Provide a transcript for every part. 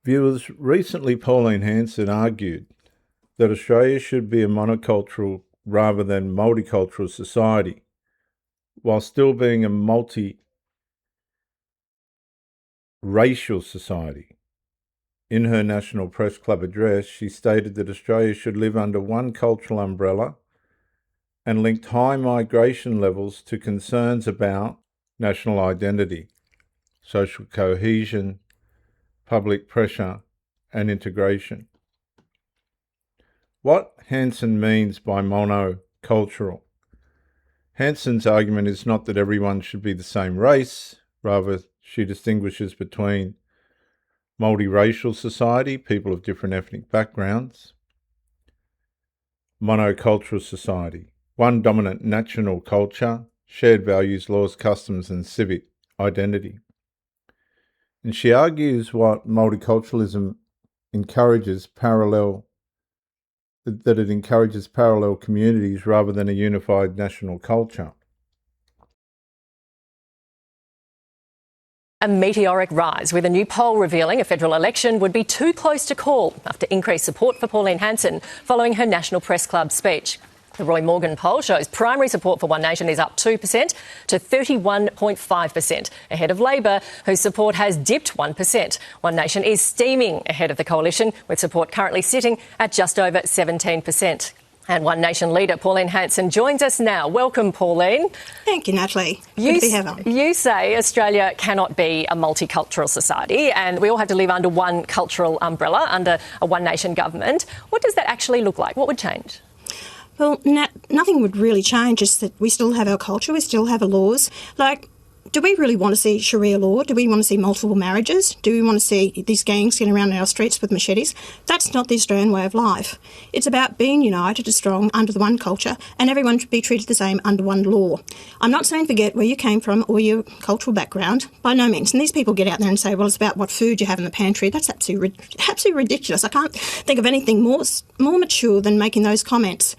Viewers, recently Pauline Hanson argued that Australia should be a monocultural rather than multicultural society, while still being a multiracial society. In her National Press Club address, she stated that Australia should live under one cultural umbrella and linked high migration levels to concerns about national identity, social cohesion, public pressure, and integration. What Hanson means by monocultural. Hanson's argument is not that everyone should be the same race, rather she distinguishes between multiracial society, people of different ethnic backgrounds, monocultural society, one dominant national culture, shared values, laws, customs, and civic identity. And she argues what multiculturalism encourages that it encourages parallel communities rather than a unified national culture. A meteoric rise, with a new poll revealing a federal election would be too close to call after increased support for Pauline Hanson following her National Press Club speech. The Roy Morgan poll shows primary support for One Nation is up 2% to 31.5%, ahead of Labor, whose support has dipped 1%. One Nation is steaming ahead of the coalition, with support currently sitting at just over 17%. And One Nation leader Pauline Hanson joins us now. Welcome, Pauline. Thank you, Natalie. Good to be here. You say Australia cannot be a multicultural society and we all have to live under one cultural umbrella, under a One Nation government. What does that actually look like? What would change? Well, nothing would really change. It's that we still have our culture, we still have our laws. Like, do we really want to see Sharia law? Do we want to see multiple marriages? Do we want to see these gangs getting around our streets with machetes? That's not the Australian way of life. It's about being united and strong under the one culture, and everyone should be treated the same under one law. I'm not saying forget where you came from or your cultural background, by no means. And these people get out there and say, well, it's about what food you have in the pantry. That's absolutely ridiculous. I can't think of anything more mature than making those comments.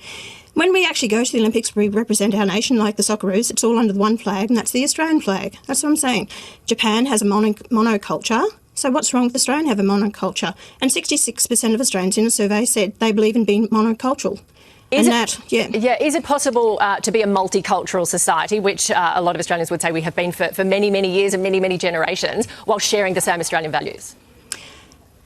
When we actually go to the Olympics, we represent our nation like the Socceroos. It's all under the one flag, and that's the Australian flag. That's what I'm saying. Japan has a monoculture. So what's wrong with Australia have a monoculture? And 66% of Australians in a survey said they believe in being monocultural. Is it possible to be a multicultural society, which a lot of Australians would say we have been for many, many years and many, many generations, while sharing the same Australian values?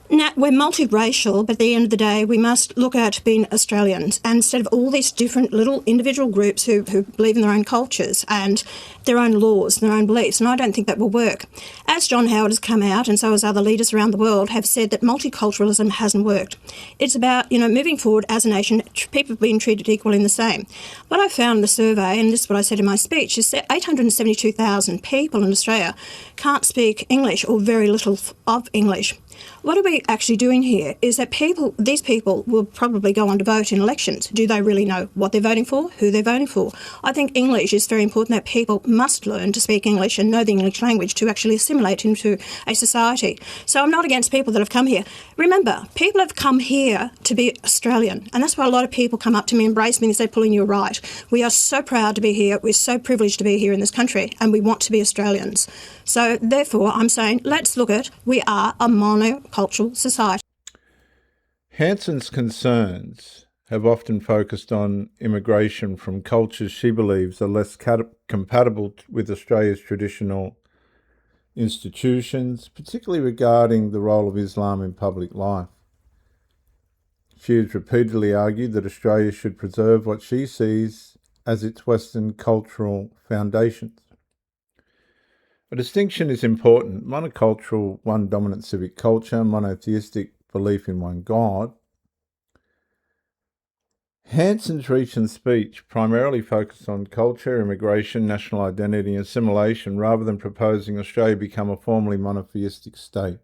Now, we're multiracial, but at the end of the day, we must look at being Australians. And instead of all these different little individual groups who believe in their own cultures and their own laws, their own beliefs, and I don't think that will work. As John Howard has come out, and so has other leaders around the world, have said that multiculturalism hasn't worked. It's about, moving forward as a nation, people being treated equally in the same. What I found in the survey, and this is what I said in my speech, is that 872,000 people in Australia can't speak English or very little of English. What are we actually doing here is that these people will probably go on to vote in elections. Do they really know what they're voting for, who they're voting for? I think English is very important, that people must learn to speak English and know the English language to actually assimilate into a society. So I'm not against people that have come here. Remember, people have come here to be Australian, and that's why a lot of people come up to me, embrace me and say, Pauline, you're right. We are so proud to be here. We're so privileged to be here in this country, and we want to be Australians. So therefore, I'm saying, let's look at, we are a monocultural society. Hanson's concerns have often focused on immigration from cultures she believes are less compatible with Australia's traditional institutions, particularly regarding the role of Islam in public life. She has repeatedly argued that Australia should preserve what she sees as its Western cultural foundations. A distinction is important: monocultural, one dominant civic culture, monotheistic, belief in one God. Hanson's recent speech primarily focused on culture, immigration, national identity, and assimilation, rather than proposing Australia become a formally monotheistic state.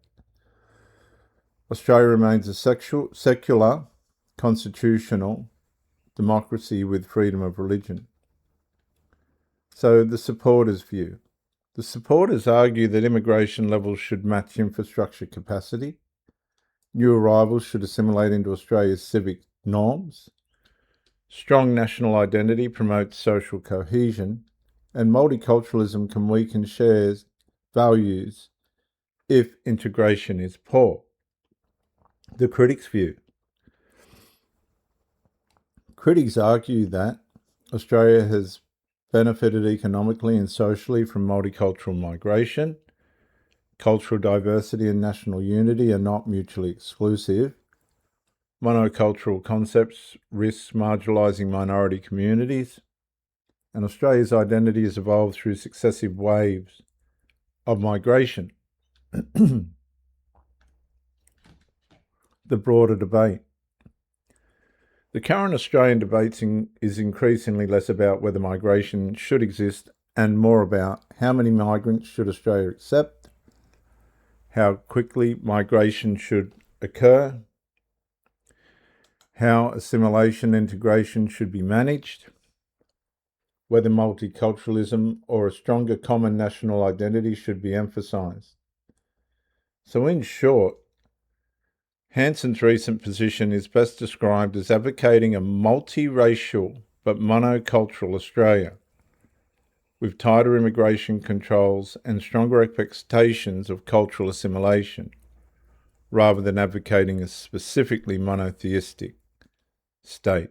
Australia remains a secular, constitutional democracy with freedom of religion. So the supporters' view. The supporters argue that immigration levels should match infrastructure capacity, new arrivals should assimilate into Australia's civic norms, strong national identity promotes social cohesion, and multiculturalism can weaken shared values if integration is poor. The critics' view. Critics argue that Australia has benefited economically and socially from multicultural migration. Cultural diversity and national unity are not mutually exclusive. Monocultural concepts risk marginalising minority communities, and Australia's identity has evolved through successive waves of migration. The broader debate. The current Australian debate is increasingly less about whether migration should exist and more about how many migrants should Australia accept, how quickly migration should occur, how assimilation and integration should be managed, whether multiculturalism or a stronger common national identity should be emphasised. So in short, Hanson's recent position is best described as advocating a multiracial but monocultural Australia, with tighter immigration controls and stronger expectations of cultural assimilation, rather than advocating a specifically monotheistic state.